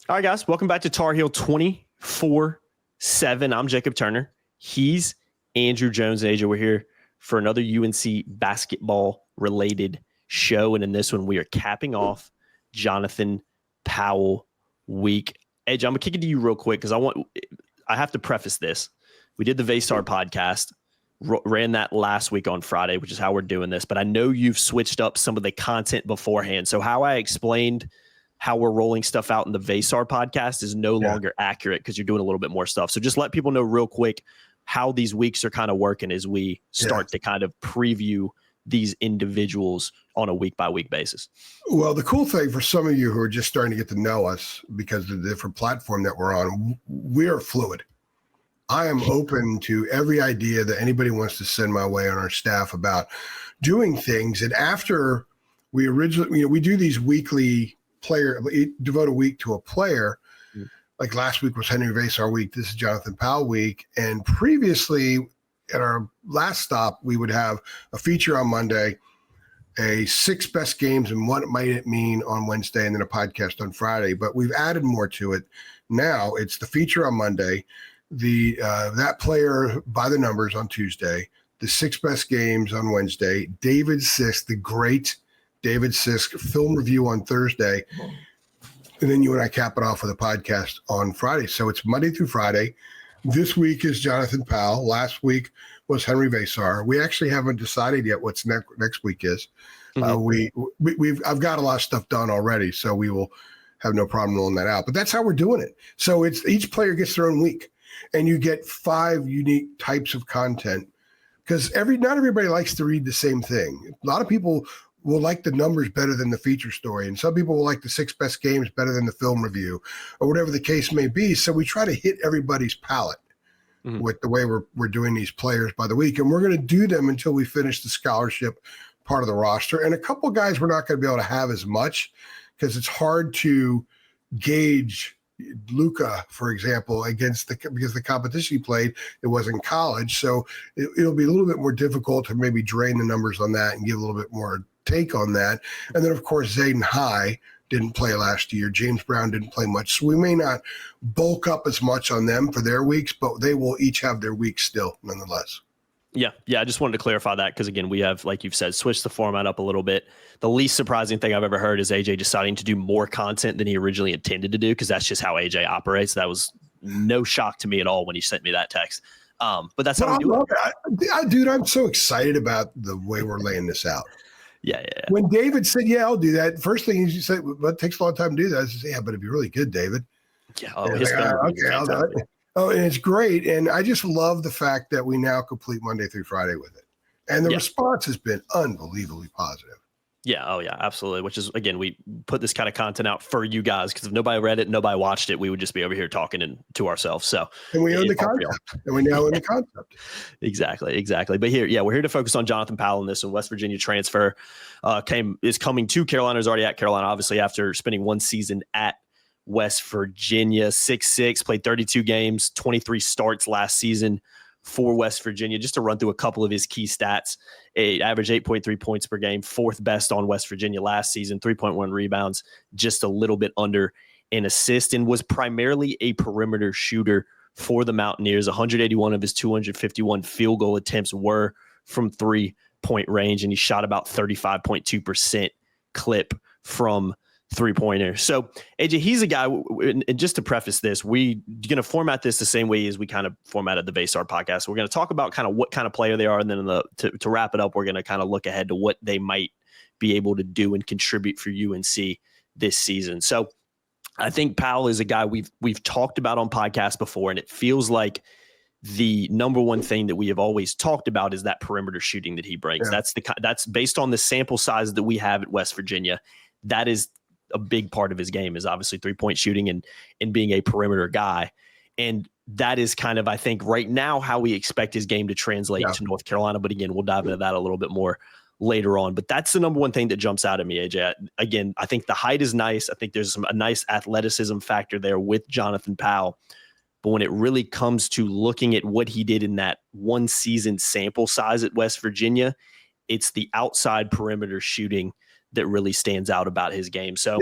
All right, guys, welcome back to Tar Heel 24/7. I'm Jacob Turner. He's Andrew Jones. And AJ, we're here for another UNC basketball-related show. And in this one, we are capping off Jonathan Powell week. AJ, I'm going to kick it to you real quick because I have to preface this. We did the Vaysar podcast, ran that last week on Friday, which is how we're doing this. But I know you've switched up some of the content beforehand. So how I explained how we're rolling stuff out in the Vaysar podcast is no longer accurate because you're doing a little bit more stuff. So just let people know real quick how these weeks are kind of working as we start to kind of preview these individuals on a week-by-week basis. Well, the cool thing for some of you who are just starting to get to know us because of the different platform that we're on, we are fluid. I am open to every idea that anybody wants to send my way on our staff about doing things. And after we originally, we do these weekly devote a week to a player. Like last week was Henry Vaysar week. This is Jonathan Powell week. And previously at our last stop, we would have a feature on Monday, a 6 best games and what might it mean on Wednesday, and then a podcast on Friday. But we've added more to it. Now it's the feature on Monday, that player by the numbers on Tuesday, the 6 best games on Wednesday, David Sisk, the great David Sisk film review on Thursday, and then you and I cap it off with a podcast on Friday. So it's Monday through Friday. This week is Jonathan Powell. Last week was Henry Vaysar. We actually haven't decided yet what's next week is. I've got a lot of stuff done already, so we will have no problem rolling that out. But that's how we're doing it. So it's each player gets their own week, and you get 5 unique types of content because not everybody likes to read the same thing. A lot of people will like the numbers better than the feature story. And some people will like the 6 best games better than the film review or whatever the case may be. So we try to hit everybody's palate with the way we're doing these players by the week. And we're going to do them until we finish the scholarship part of the roster. And a couple of guys we're not going to be able to have as much because it's hard to gauge Luka, for example, because the competition he played, it was in college. So it'll be a little bit more difficult to maybe drain the numbers on that and give a little bit more take on that. And then, of course, Zayden High didn't play last year. James Brown didn't play much. So we may not bulk up as much on them for their weeks, but they will each have their weeks still, nonetheless. Yeah. I just wanted to clarify that because, again, we have, like you've said, switched the format up a little bit. The least surprising thing I've ever heard is AJ deciding to do more content than he originally intended to do because that's just how AJ operates. That was no shock to me at all when he sent me that text. But that's how we do it. Dude, I'm so excited about the way we're laying this out. Yeah. When David said, I'll do that, first thing he said, well, it takes a long time to do that. I said, but it'd be really good, David. Yeah. Okay, I'll do it. Oh, and it's great. And I just love the fact that we now complete Monday through Friday with it. And the response has been unbelievably positive. Yeah. Oh, yeah, absolutely. Which is, again, we put this kind of content out for you guys because if nobody read it, nobody watched it, we would just be over here talking to ourselves. So, and we own the concept. And we now own the concept. Exactly. But we're here to focus on Jonathan Powell in this one. West Virginia transfer is coming to Carolina. Is already at Carolina, obviously, after spending 1 season at West Virginia. 6'6", played 32 games, 23 starts last season for West Virginia. Just to run through a couple of his key stats, averaged 8.3 points per game, 4th best on West Virginia last season, 3.1 rebounds, just a little bit under an assist, and was primarily a perimeter shooter for the Mountaineers. 181 of his 251 field goal attempts were from 3-point range, and he shot about 35.2% clip from three-pointer. So, AJ, he's a guy, and just to preface this, we're going to format this the same way as we kind of formatted the Vaysar podcast. We're going to talk about kind of what kind of player they are, and then to wrap it up, we're going to kind of look ahead to what they might be able to do and contribute for UNC this season. So, I think Powell is a guy we've talked about on podcasts before, and it feels like the number one thing that we have always talked about is that perimeter shooting that he brings. Yeah. That's based on the sample size that we have at West Virginia. That is a big part of his game, is obviously 3-point shooting and being a perimeter guy. And that is kind of, I think, right now how we expect his game to translate to North Carolina. But again, we'll dive into that a little bit more later on. But that's the number one thing that jumps out at me, AJ. Again, I think the height is nice. I think there's a nice athleticism factor there with Jonathan Powell. But when it really comes to looking at what he did in that 1 season sample size at West Virginia, it's the outside perimeter shooting that really stands out about his game. So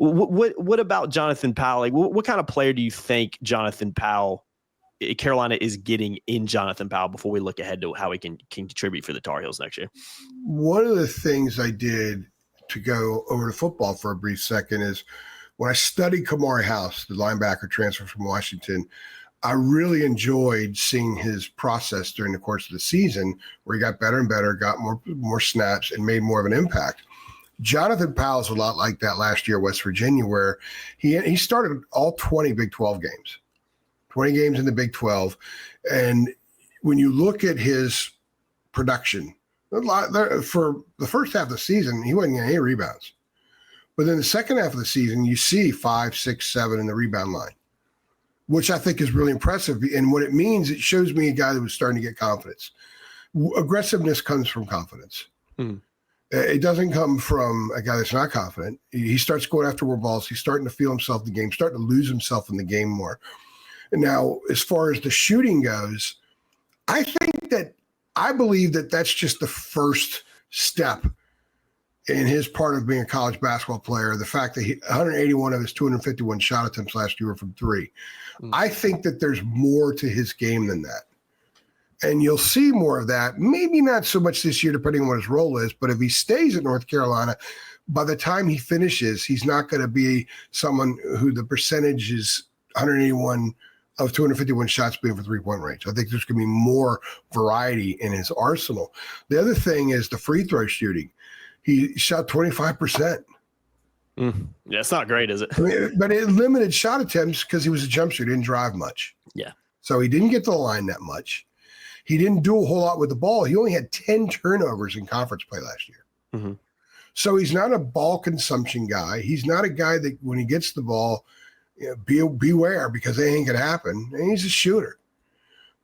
What about Jonathan Powell? Like, what kind of player do you think Jonathan Powell, Carolina, is getting in Jonathan Powell before we look ahead to how he can contribute for the Tar Heels next year? One of the things I did to go over to football for a brief second is when I studied Kamari House, the linebacker transfer from Washington, I really enjoyed seeing his process during the course of the season where he got better and better, got more snaps, and made more of an impact. Jonathan Powell's a lot like that last year at West Virginia, where he started all 20 Big 12 games, 20 games in the Big 12. And when you look at his production, for the first half of the season, he wasn't getting any rebounds. But then the second half of the season, you see 5, 6, 7 in the rebound line, which I think is really impressive. And what it means, it shows me a guy that was starting to get confidence. Aggressiveness comes from confidence. Mm. It doesn't come from a guy that's not confident. He starts going after more balls. He's starting to feel himself in the game, starting to lose himself in the game more. And now, as far as the shooting goes, I believe that that's just the first step in his part of being a college basketball player. The fact that 181 of his 251 shot attempts last year were from three. Mm. I think that there's more to his game than that. And you'll see more of that, maybe not so much this year, depending on what his role is. But if he stays at North Carolina, by the time he finishes, he's not going to be someone who the percentage is 181 of 251 shots being for three-point range. I think there's going to be more variety in his arsenal. The other thing is the free throw shooting. He shot 25%. Yeah, it's not great, is it? But it limited shot attempts because he was a jump shooter, didn't drive much. Yeah. So he didn't get to the line that much. He didn't do a whole lot with the ball. He only had 10 turnovers in conference play last year. Mm-hmm. So he's not a ball consumption guy. He's not a guy that when he gets the ball, beware because it ain't going to happen. And he's a shooter.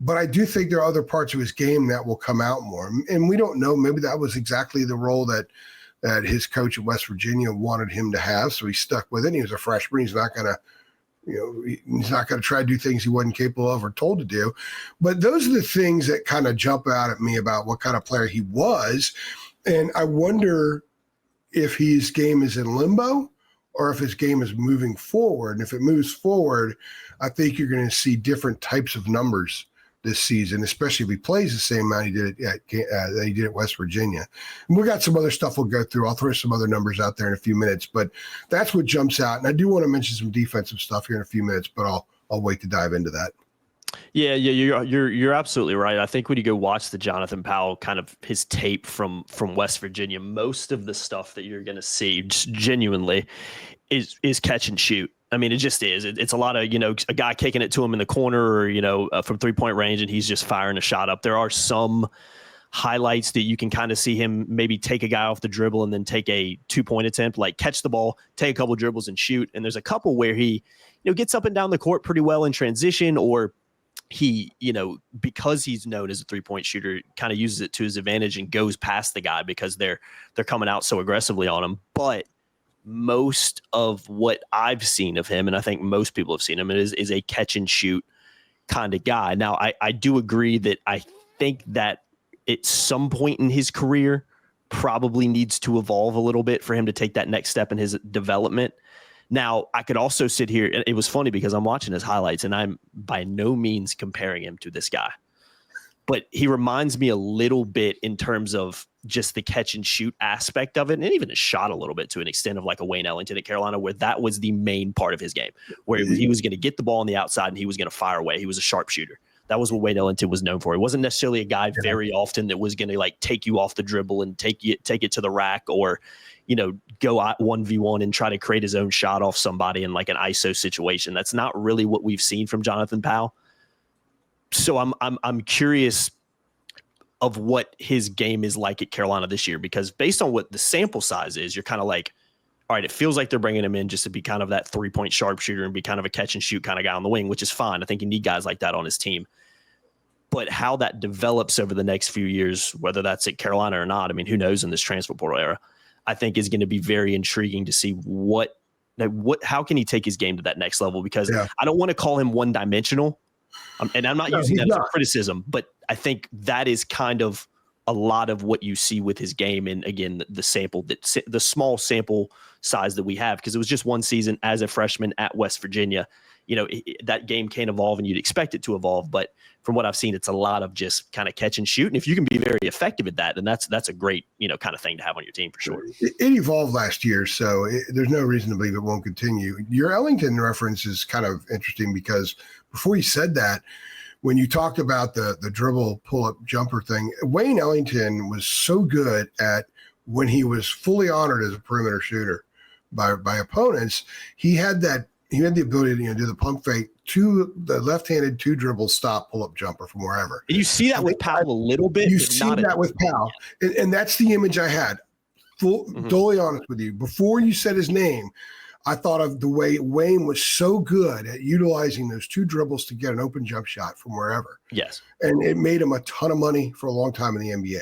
But I do think there are other parts of his game that will come out more. And we don't know. Maybe that was exactly the role that his coach at West Virginia wanted him to have. So he stuck with it. He was a freshman. He's not going to he's not going to try to do things he wasn't capable of or told to do. But those are the things that kind of jump out at me about what kind of player he was. And I wonder if his game is in limbo or if his game is moving forward. And if it moves forward, I think you're going to see different types of numbers this season, especially if he plays the same amount he did at West Virginia. And we got some other stuff we'll go through. I'll throw some other numbers out there in a few minutes, but that's what jumps out. And I do want to mention some defensive stuff here in a few minutes, but I'll wait to dive into that. Yeah, you're absolutely right. I think when you go watch the Jonathan Powell kind of his tape from West Virginia, most of the stuff that you're going to see just genuinely is catch and shoot. I mean, it just is. It's a lot of, a guy kicking it to him in the corner or, from 3-point range and he's just firing a shot up. There are some highlights that you can kind of see him maybe take a guy off the dribble and then take a 2-point attempt, like catch the ball, take a couple dribbles and shoot. And there's a couple where he, gets up and down the court pretty well in transition, or he, because he's known as a 3-point shooter, kind of uses it to his advantage and goes past the guy because they're coming out so aggressively on him. But most of what I've seen of him, and I think most people have seen him, is a catch and shoot kind of guy. Now, I do agree that I think that at some point in his career probably needs to evolve a little bit for him to take that next step in his development. Now, I could also sit here, and it was funny because I'm watching his highlights, and I'm by no means comparing him to this guy. But he reminds me a little bit in terms of just the catch and shoot aspect of it, and even a shot a little bit to an extent of like a Wayne Ellington at Carolina, where that was the main part of his game, where he was going to get the ball on the outside and he was going to fire away. He was a sharpshooter. That was what Wayne Ellington was known for. It wasn't necessarily a guy very often that was going to like take you off the dribble and take it to the rack, or go out 1v1 and try to create his own shot off somebody in like an ISO situation. That's not really what we've seen from Jonathan Powell. So I'm curious of what his game is like at Carolina this year, because based on what the sample size is, you're kind of like, all right, it feels like they're bringing him in just to be kind of that 3-point sharpshooter and be kind of a catch and shoot kind of guy on the wing, which is fine. I think you need guys like that on his team. But how that develops over the next few years, whether that's at Carolina or not, I mean, who knows in this transfer portal era, I think is going to be very intriguing to see how can he take his game to that next level, because I don't want to call him one-dimensional. And I'm not using that as a criticism, but I think that is kind of a lot of what you see with his game. And again, the small sample size that we have, because it was just one season as a freshman at West Virginia. That game can evolve and you'd expect it to evolve. But from what I've seen, it's a lot of just kind of catch and shoot. And if you can be very effective at that, then that's a great, kind of thing to have on your team for sure. It evolved last year, so there's no reason to believe it won't continue. Your Ellington reference is kind of interesting because before you said that, when you talked about the dribble pull-up jumper thing, Wayne Ellington was so good at when he was fully honored as a perimeter shooter by opponents, he had the ability to do the pump fake to the left-handed two dribble stop pull-up jumper from wherever. And you see that with Powell a little bit. You see that with Powell. And that's the image I had. Totally honest with you. Before you said his name, I thought of the way Wayne was so good at utilizing those two dribbles to get an open jump shot from wherever. Yes. And it made him a ton of money for a long time in the NBA.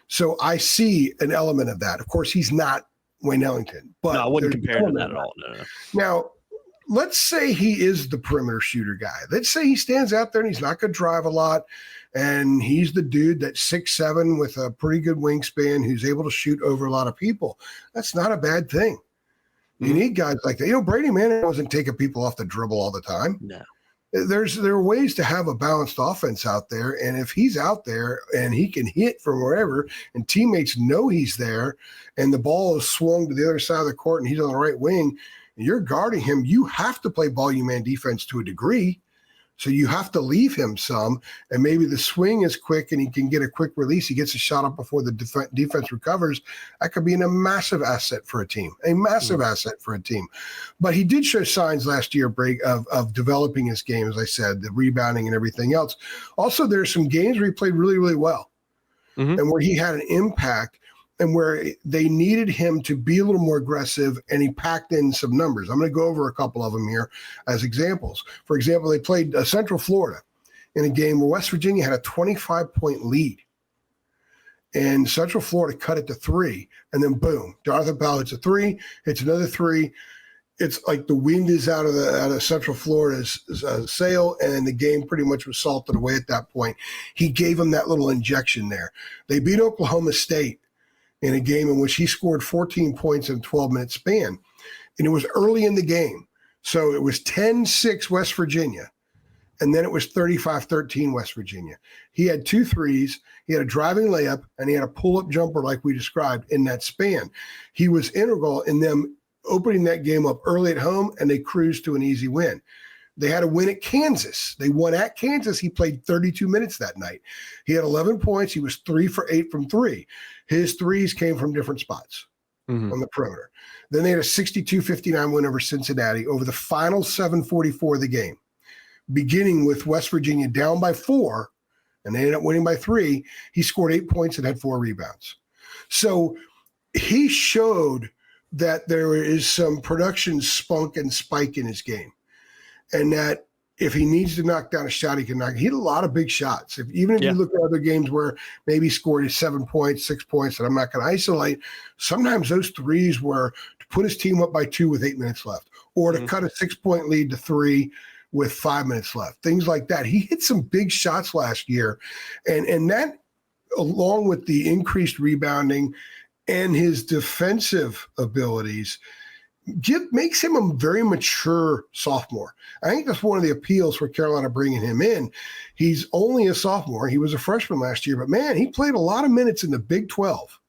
So I see an element of that. Of course, he's not Wayne Ellington. But no, I wouldn't compare him to that at all. No. Now, let's say he is the perimeter shooter guy. Let's say he stands out there and he's not going to drive a lot. And he's the dude that's 6'7" with a pretty good wingspan who's able to shoot over a lot of people. That's not a bad thing. You need guys like that. Brady Manning wasn't taking people off the dribble all the time. No. There are ways to have a balanced offense out there. And if he's out there and he can hit from wherever and teammates know he's there and the ball is swung to the other side of the court and he's on the right wing and you're guarding him, you have to play volume man defense to a degree. So you have to leave him some, and maybe the swing is quick and he can get a quick release. He gets a shot up before the defense recovers. That could be a massive asset for a team, asset for a team. But he did show signs last year, of developing his game, as I said, the rebounding and everything else. Also, there's some games where he played really, really well and where he had an impact and where they needed him to be a little more aggressive, and he packed in some numbers. I'm going to go over a couple of them here as examples. For example, they played Central Florida in a game where West Virginia had a 25-point lead, and Central Florida cut it to 3, and then boom, Jonathan Powell hits a 3, hits another 3. It's like the wind is out of Central Florida's sail, and the game pretty much was salted away at that point. He gave them that little injection there. They beat Oklahoma State in a game in which he scored 14 points in a 12-minute span. And it was early in the game. So it was 10-6 West Virginia. And then it was 35-13 West Virginia. He had 2 threes. He had a driving layup, and he had a pull-up jumper like we described in that span. He was integral in them opening that game up early at home, and they cruised to an easy win. They had a win at Kansas. They won at Kansas. He played 32 minutes that night. He had 11 points. He was 3 for 8 from 3. His threes came from different spots on the perimeter. Then they had a 62-59 win over Cincinnati over the final 7:44 of the game, beginning with West Virginia down by 4, and they ended up winning by 3. He scored 8 points and had 4 rebounds. So he showed that there is some production spunk and spike in his game. And that if he needs to knock down a shot, he can knock. He had a lot of big shots. Even if you look at other games where maybe he scored 7 points, 6 points, that I'm not going to isolate, sometimes those threes were to put his team up by 2 with 8 minutes left, or to cut a 6-point lead to 3 with 5 minutes left, things like that. He hit some big shots last year. And that, along with the increased rebounding and his defensive abilities, makes him a very mature sophomore. I think that's one of the appeals for Carolina bringing him in. He's only a sophomore. He was a freshman last year, but man, he played a lot of minutes in the Big 12.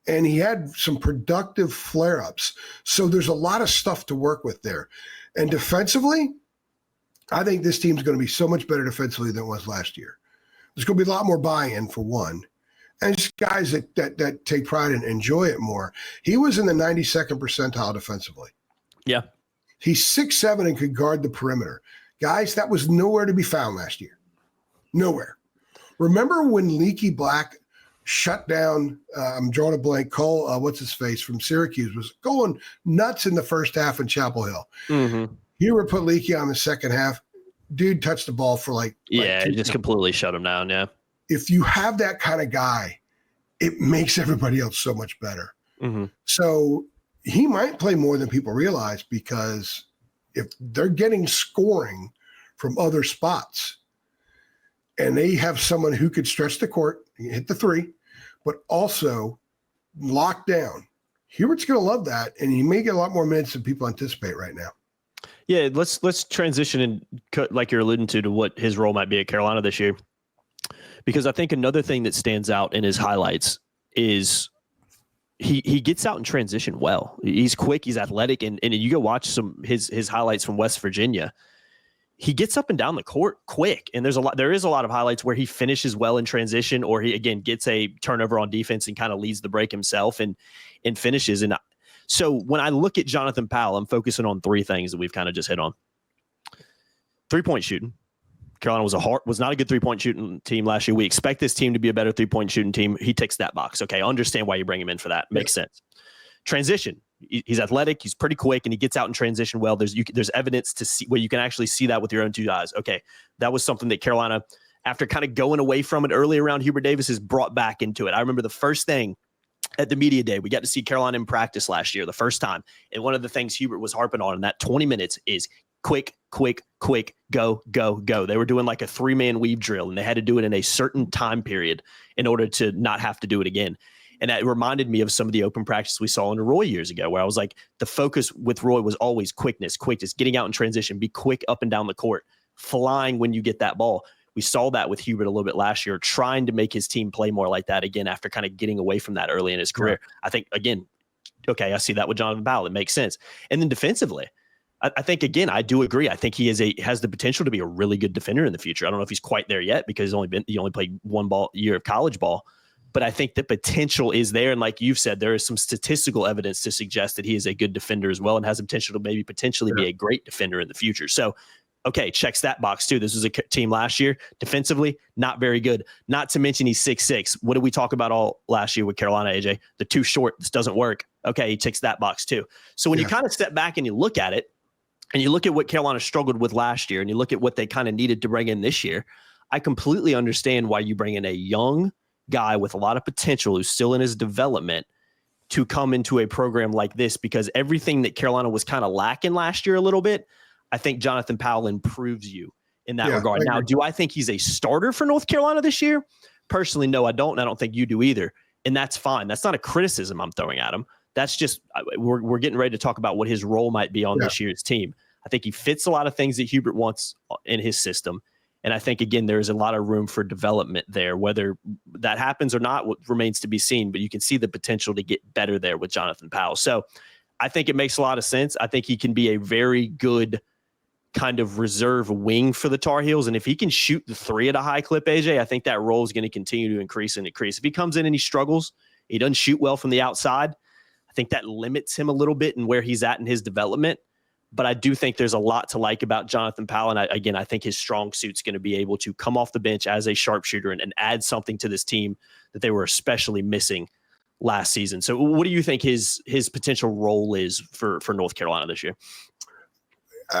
And he had some productive flare-ups. So there's a lot of stuff to work with there. And defensively, I think this team's going to be so much better defensively than it was last year. There's going to be a lot more buy-in, for one. And just guys that take pride and enjoy it more. He was in the 92nd percentile defensively. Yeah. He's 6'7" and could guard the perimeter. Guys, that was nowhere to be found last year. Nowhere. Remember when Leaky Black shut down, I'm drawing a blank, Cole, what's-his-face from Syracuse, was going nuts in the first half in Chapel Hill. He would put Leaky on the second half. Dude touched the ball for like it just completely shut him down, yeah. If you have that kind of guy, it makes everybody else so much better. So he might play more than people realize, because if they're getting scoring from other spots and they have someone who could stretch the court, hit the three, but also lock down. Hubert's going to love that, and he may get a lot more minutes than people anticipate right now. Yeah, let's transition and cut, like you're alluding to what his role might be at Carolina this year, because I think another thing that stands out in his highlights is he gets out in transition well. He's quick, he's athletic, and you go watch some his highlights from West Virginia. He gets up and down the court quick, and there is a lot of highlights where he finishes well in transition, or he again gets a turnover on defense and kind of leads the break himself and finishes. And so when I look at Jonathan Powell, I'm focusing on three things that we've kind of just hit on. 3-point shooting. Carolina was not a good 3-point shooting team last year. We expect this team to be a better 3-point shooting team. He ticks that box. Okay, understand why you bring him in for that. Makes sense. Transition. He's athletic. He's pretty quick, and he gets out in transition well. There's evidence to see where you can actually see that with your own two eyes. Okay, that was something that Carolina, after kind of going away from it early around Hubert Davis, has brought back into it. I remember the first thing at the media day, we got to see Carolina in practice last year, the first time. And one of the things Hubert was harping on in that 20 minutes is quick, go, go, go. They were doing like a 3-man weave drill, and they had to do it in a certain time period in order to not have to do it again. And that reminded me of some of the open practice we saw in Roy years ago, where I was like, the focus with Roy was always quickness, getting out in transition, be quick up and down the court, flying when you get that ball. We saw that with Hubert a little bit last year, trying to make his team play more like that again after kind of getting away from that early in his career. Yeah. I think, again, okay, I see that with Jonathan Powell. It makes sense. And then defensively, I think, again, I do agree. I think he has the potential to be a really good defender in the future. I don't know if he's quite there yet because he only played one year of college ball. But I think the potential is there. And like you've said, there is some statistical evidence to suggest that he is a good defender as well and has the potential to potentially be a great defender in the future. So, okay, checks that box too. This was a team last year. Defensively, not very good. Not to mention he's 6'6". What did we talk about all last year with Carolina, AJ? The too short, this doesn't work. Okay, he ticks that box too. So when you kind of step back and you look at it, and you look at what Carolina struggled with last year, and you look at what they kind of needed to bring in this year, I completely understand why you bring in a young guy with a lot of potential who's still in his development to come into a program like this, because everything that Carolina was kind of lacking last year a little bit, I think Jonathan Powell improves you in that regard. Now, do I think he's a starter for North Carolina this year? Personally, no, I don't. And I don't think you do either. And that's fine. That's not a criticism I'm throwing at him. That's just, we're getting ready to talk about what his role might be on this year's team. I think he fits a lot of things that Hubert wants in his system. And I think, again, there's a lot of room for development there. Whether that happens or not remains to be seen, but you can see the potential to get better there with Jonathan Powell. So I think it makes a lot of sense. I think he can be a very good kind of reserve wing for the Tar Heels. And if he can shoot the three at a high clip, AJ, I think that role is going to continue to increase and increase. If he comes in and he struggles, he doesn't shoot well from the outside, I think that limits him a little bit in where he's at in his development. But I do think there's a lot to like about Jonathan Powell. And I think his strong suit's going to be able to come off the bench as a sharpshooter and add something to this team that they were especially missing last season. So what do you think his potential role is for North Carolina this year?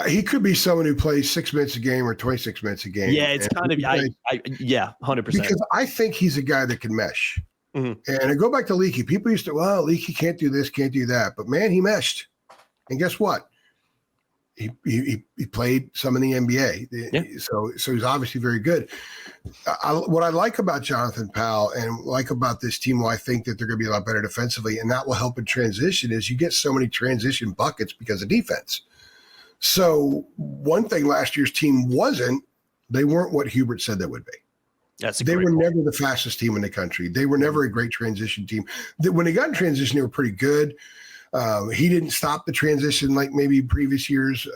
He could be someone who plays 6 minutes a game or 26 minutes a game. Yeah, it's kind of, 100%. Because I think he's a guy that can mesh. Mm-hmm. And I go back to Leaky. People used to, Leaky can't do this, can't do that. But, man, he meshed. And guess what? He played some in the NBA, so he's obviously very good. What I like about Jonathan Powell and like about this team, why I think that they're going to be a lot better defensively, and that will help in transition, is you get so many transition buckets because of defense. So one thing last year's team they weren't what Hubert said they would be. They were never the fastest team in the country. They were never a great transition team. When they got in transition, they were pretty good. He didn't stop the transition like maybe previous years.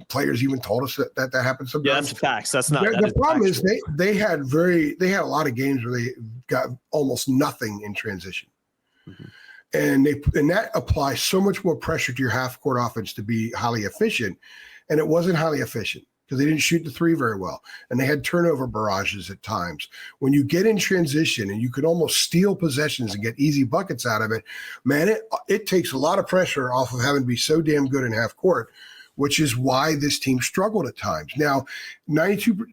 Players even told us that happened sometimes. Yeah, that's facts. That's not. The problem is they had a lot of games where they got almost nothing in transition, and that applies so much more pressure to your half court offense to be highly efficient, and it wasn't highly efficient because they didn't shoot the three very well, and they had turnover barrages at times. When you get in transition and you could almost steal possessions and get easy buckets out of it, man, it takes a lot of pressure off of having to be so damn good in half court, which is why this team struggled at times. Now, 92nd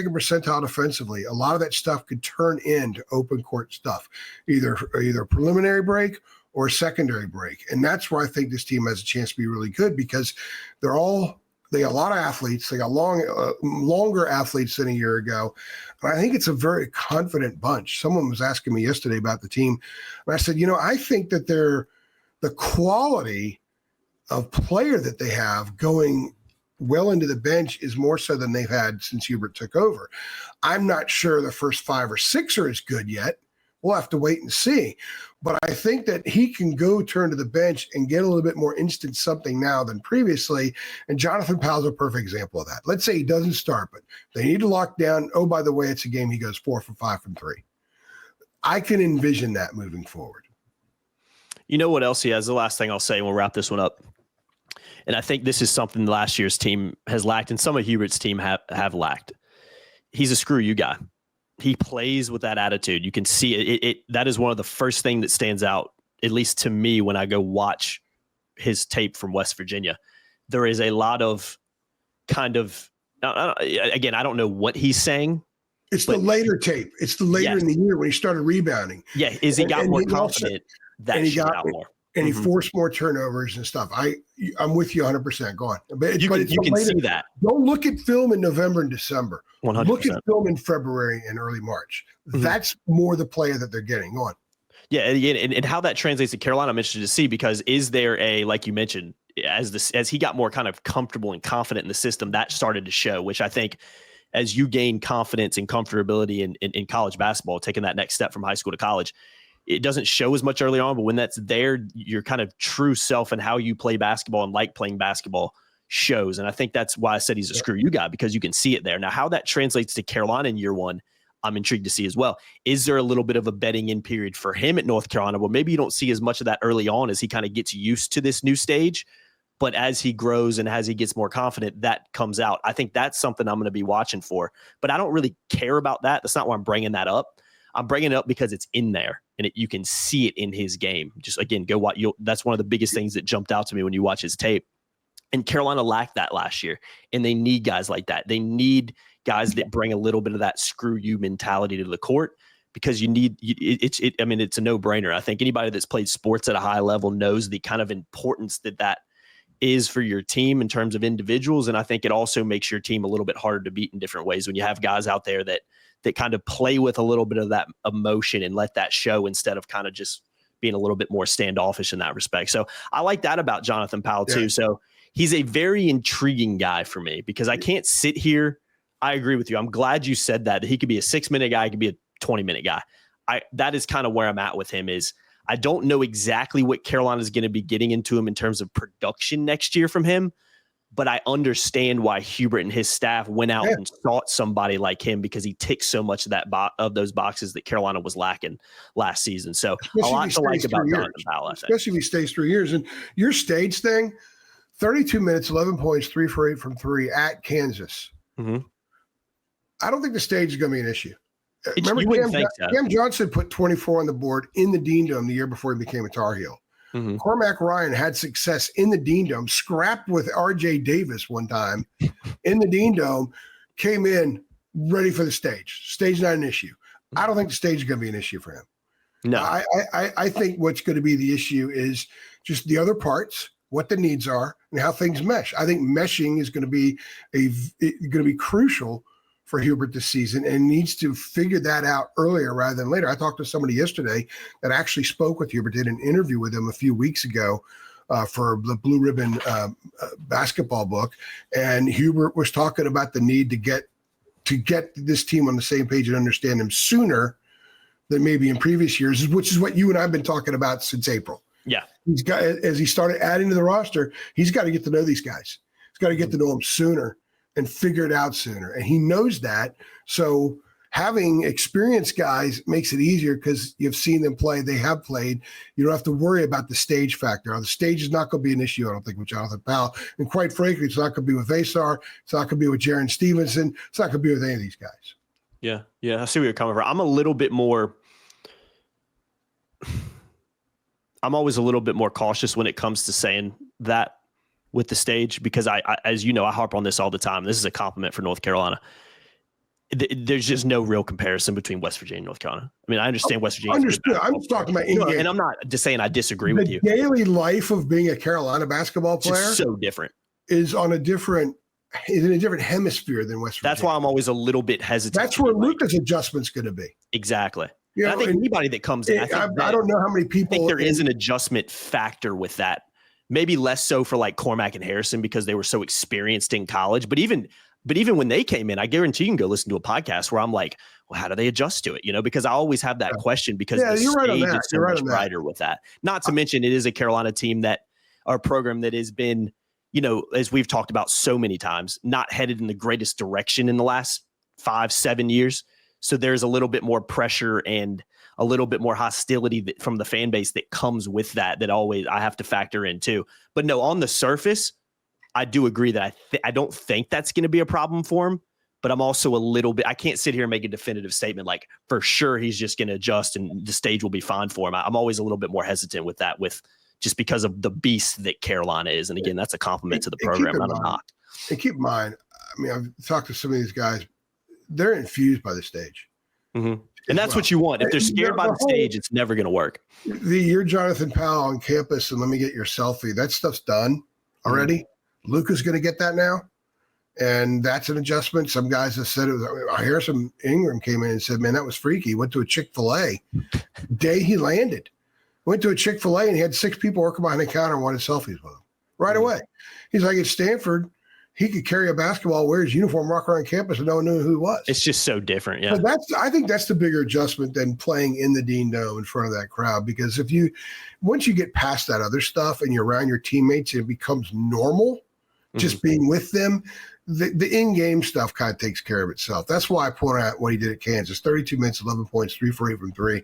percentile defensively, a lot of that stuff could turn into open court stuff, either preliminary break or secondary break. And that's where I think this team has a chance to be really good, because they're all They got a lot of athletes. They got longer athletes than a year ago. And I think it's a very confident bunch. Someone was asking me yesterday about the team. And I said, I think that the quality of player that they have going well into the bench is more so than they've had since Hubert took over. I'm not sure the first 5 or 6 are as good yet. We'll have to wait and see. But I think that he can go turn to the bench and get a little bit more instant something now than previously. And Jonathan Powell's a perfect example of that. Let's say he doesn't start, but they need to lock down. Oh, by the way, it's a game he goes 4 for 5 from 3. I can envision that moving forward. You know what else he has? The last thing I'll say, and we'll wrap this one up. And I think this is something last year's team has lacked, and some of Hubert's team have lacked. He's a screw you guy. He plays with that attitude. You can see it. That is one of the first things that stands out, at least to me, when I go watch his tape from West Virginia. There is a lot of kind of, again, I don't know what he's saying. It's the later tape. It's the later in the year when he started rebounding. Yeah, he got more confident. That he got more. And he forced more turnovers and stuff. I'm with you 100%. Go on. But you can see that. Don't look at film in November and December. 100%. Look at film in February and early March. That's more the player that they're getting. Go on. Yeah, and how that translates to Carolina, I'm interested to see, because is there like you mentioned, as he got more kind of comfortable and confident in the system, that started to show, which I think as you gain confidence and comfortability in college basketball, taking that next step from high school to college, it doesn't show as much early on, but when that's there, your kind of true self and how you play basketball and like playing basketball shows. And I think that's why I said he's a screw you guy, because you can see it there. Now, how that translates to Carolina in year one, I'm intrigued to see as well. Is there a little bit of a bedding in period for him at North Carolina? Well, maybe you don't see as much of that early on as he kind of gets used to this new stage. But as he grows and as he gets more confident, that comes out. I think that's something I'm going to be watching for. But I don't really care about that. That's not why I'm bringing that up. I'm bringing it up because it's in there and you can see it in his game. Just again, go watch. That's one of the biggest things that jumped out to me when you watch his tape. And Carolina lacked that last year, and they need guys like that. They need guys that bring a little bit of that screw you mentality to the court, because you need I mean, it's a no brainer. I think anybody that's played sports at a high level knows the kind of importance that is for your team in terms of individuals. And I think it also makes your team a little bit harder to beat in different ways when you have guys out there that kind of play with a little bit of that emotion and let that show instead of kind of just being a little bit more standoffish in that respect. So I like that about Jonathan Powell too. So he's a very intriguing guy for me, because I can't sit here. I agree with you. I'm glad you said that he could be a 6-minute guy. He could be a 20-minute guy. That is kind of where I'm at with him. Is I don't know exactly what Carolina is going to be getting into him in terms of production next year from him, but I understand why Hubert and his staff went out and sought somebody like him, because he ticks so much of of those boxes that Carolina was lacking last season. So a lot to like about Jonathan Powell, I think. Especially if he stays 3 years. And your stage thing, 32 minutes, 11 points, 3 for 8 from 3 at Kansas. Mm-hmm. I don't think the stage is going to be an issue. Remember, Cam Johnson put 24 on the board in the Dean Dome the year before he became a Tar Heel. Mm-hmm. Cormac Ryan had success in the Dean Dome, scrapped with R.J. Davis one time in the Dean Dome, came in ready for the stage. Stage not an issue. I don't think the stage is going to be an issue for him. No. I think what's going to be the issue is just the other parts, what the needs are, and how things mesh. I think meshing is going to be crucial for Hubert this season, and needs to figure that out earlier rather than later. I talked to somebody yesterday that actually spoke with Hubert, did an interview with him a few weeks ago for the Blue Ribbon basketball book, and Hubert was talking about the need to get this team on the same page and understand him sooner than maybe in previous years, which is what you and I have been talking about since April. Yeah, he's got, as he started adding to the roster, he's got to get to know these guys. He's got to get to know them sooner and figure it out sooner. And he knows that. So having experienced guys makes it easier, because you've seen them play. They have played. You don't have to worry about the stage factor. The stage is not going to be an issue, I don't think, with Jonathan Powell. And quite frankly, it's not going to be with Vasar. It's not going to be with Jaron Stevenson. It's not going to be with any of these guys. Yeah. I see where you're coming from. I'm always a little bit more cautious when it comes to saying that with the stage, because I, as you know, I harp on this all the time. This is a compliment for North Carolina. There's just no real comparison between West Virginia and North Carolina. I mean, I understand West Virginia. Understood. I'm just talking about in-game. And I'm not just saying I disagree with you. The daily life of being a Carolina basketball player is so different. Is on a different is in a different hemisphere than West Virginia. That's why I'm always a little bit hesitant. That's where Luka's adjustment's going to be. Exactly. You know, I think anybody that comes in, I don't know how many people. I think there is an adjustment factor with that. Maybe less so for like Cormac and Harrison because they were so experienced in college. But even when they came in, I guarantee you can go listen to a podcast where I'm like, well, how do they adjust to it? You know, because I always have that question because the stage is so much brighter with that. Not to mention it is a Carolina team our program that has been, you know, as we've talked about so many times, not headed in the greatest direction in the last 5-7 years. So there's a little bit more pressure and a little bit more hostility from the fan base that comes with that always I have to factor in too. But no, on the surface, I do agree that I don't think that's going to be a problem for him. But I'm also a little bit, I can't sit here and make a definitive statement like for sure he's just going to adjust and the stage will be fine for him. I'm always a little bit more hesitant with that just because of the beast that Carolina is. And again, that's a compliment to the program, not a knock. And keep in mind, I mean, I've talked to some of these guys, they're infused by the stage. Mm-hmm. And that's what you want. If they're scared by the stage, it's never going to work. You're Jonathan Powell on campus and let me get your selfie. That stuff's done already. Mm-hmm. Luka's going to get that now. And that's an adjustment. Some guys have said it was, Harrison Ingram came in and said, man, that was freaky. He went to a Chick-fil-A day he landed. Went to a Chick-fil-A and he had 6 people working behind the counter and wanted selfies with him right away. He's like, at Stanford, he could carry a basketball, wear his uniform, walk around campus, and no one knew who he was. It's just so different, yeah. But I think that's the bigger adjustment than playing in the Dean Dome in front of that crowd. Because once you get past that other stuff and you're around your teammates, it becomes normal, just being with them. The in-game stuff kind of takes care of itself. That's why I point out what he did at Kansas: 32 minutes, 11 points, 3 for 8 from 3.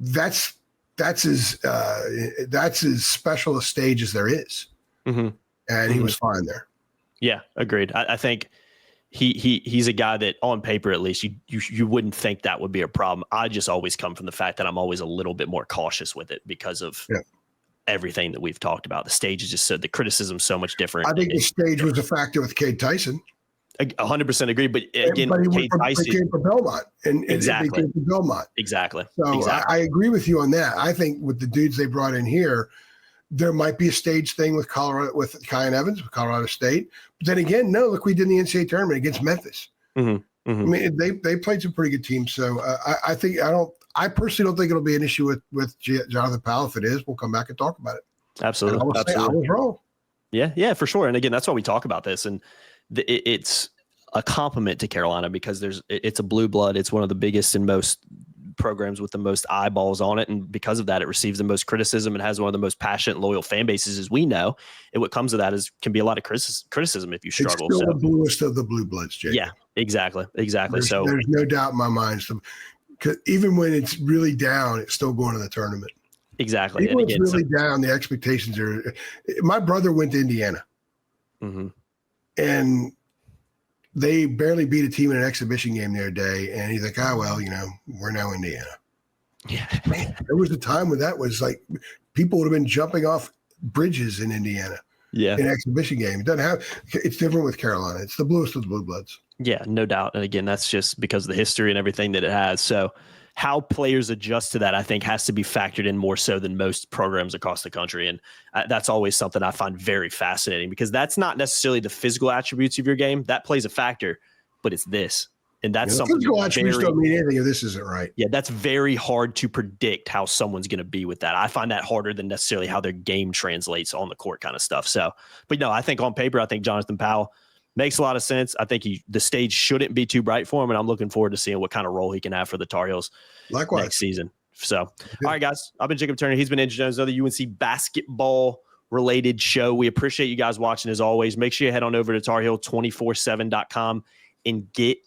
That's as special a stage as there is. Mm-hmm. And he was fine there. Yeah, agreed. I think he's a guy that on paper, at least you wouldn't think that would be a problem. I just always come from the fact that I'm always a little bit more cautious with it because of everything that we've talked about. The stage is just the criticism's so much different. I think the stage was a factor with Cade Tyson. 100% agree. But again, Cade Tyson came from Belmont and exactly. Came from Belmont. Exactly. So exactly. I agree with you on that. I think with the dudes they brought in here, there might be a stage thing with Colorado, with Kyan Evans, with Colorado State. But then again, no, look, we did in the NCAA tournament against Memphis. Mm-hmm. Mm-hmm. I mean, they played some pretty good teams. So I personally don't think it'll be an issue with Jonathan Powell. If it is, we'll come back and talk about it. Absolutely. I was wrong. Yeah, for sure. And again, that's why we talk about this. And it's a compliment to Carolina because it's a blue blood. It's one of the biggest and most programs with the most eyeballs on it, and because of that, it receives the most criticism and has one of the most passionate, loyal fan bases, as we know. And what comes of that can be a lot of criticism if you struggle. It's still the bluest of the blue bloods, Jake. Yeah, exactly. There's no doubt in my mind. So, even when it's really down, it's still going to the tournament. Exactly. Even when it's really down, the expectations are. My brother went to Indiana, and they barely beat a team in an exhibition game the other day, and he's like, we're now Indiana. Yeah. Man, there was a time when that was like people would have been jumping off bridges in Indiana. Yeah. In an exhibition game. It's different with Carolina. It's the bluest of the blue bloods. Yeah, no doubt. And again, that's just because of the history and everything that it has. So how players adjust to that, I think, has to be factored in more so than most programs across the country. And that's always something I find very fascinating because that's not necessarily the physical attributes of your game. That plays a factor, but it's this. And that's something physical attributes don't mean anything if this isn't right. Yeah, that's very hard to predict how someone's going to be with that. I find that harder than necessarily how their game translates on the court kind of stuff. So, but no, I think on paper, I think Jonathan Powell makes a lot of sense. I think the stage shouldn't be too bright for him, and I'm looking forward to seeing what kind of role he can have for the Tar Heels next season. So, all right, guys, I've been Jacob Turner. He's been Andrew Jones, another UNC basketball-related show. We appreciate you guys watching as always. Make sure you head on over to TarHeel247.com and get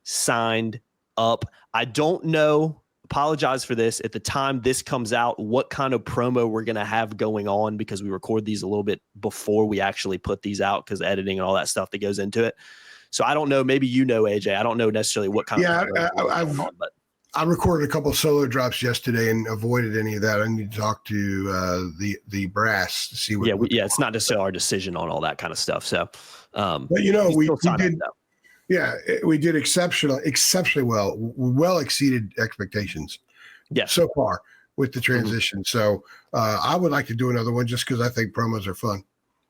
signed up. I don't know. Apologize for this. At the time this comes out, what kind of promo we're going to have going on because we record these a little bit before we actually put these out because editing and all that stuff that goes into it. So I don't know. Maybe AJ. I don't know necessarily what kind of promo I recorded a couple of solo drops yesterday and avoided any of that. I need to talk to the brass to see what. Yeah, it's not necessarily our decision on all that kind of stuff. So, but we did. Yeah, we did exceptionally well. Well exceeded expectations. Yeah, so far with the transition. So I would like to do another one just because I think promos are fun.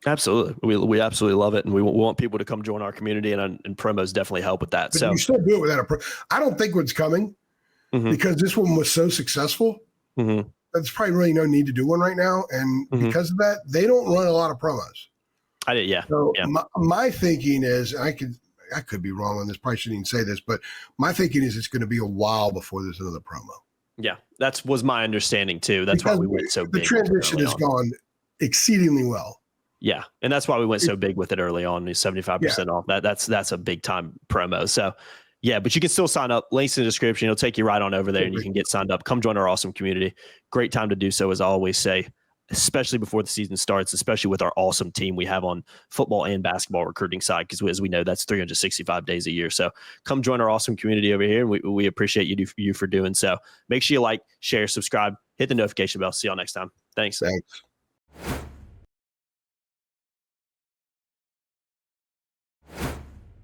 Absolutely. We absolutely love it. And we want people to come join our community, and promos definitely help with that. But So you still do it without a I don't think what's coming because this one was so successful. There's probably really no need to do one right now. And because of that, they don't run a lot of promos. I did. Yeah. So my thinking is, I could be wrong on this. Probably shouldn't even say this, but my thinking is it's going to be a while before there's another promo. Yeah. That was my understanding too. That's why we went so big. The transition has gone exceedingly well. Yeah. And that's why we went so big with it early on. 75% off. That's a big time promo. So yeah, but you can still sign up. Links in the description. It'll take you right on over there and you can get signed up. Come join our awesome community. Great time to do so, as I always say, especially before the season starts, especially with our awesome team we have on football and basketball recruiting side, because as we know, that's 365 days a year. So come join our awesome community over here. And we appreciate you for doing so. Make sure you like, share, subscribe, hit the notification bell. See y'all next time. Thanks.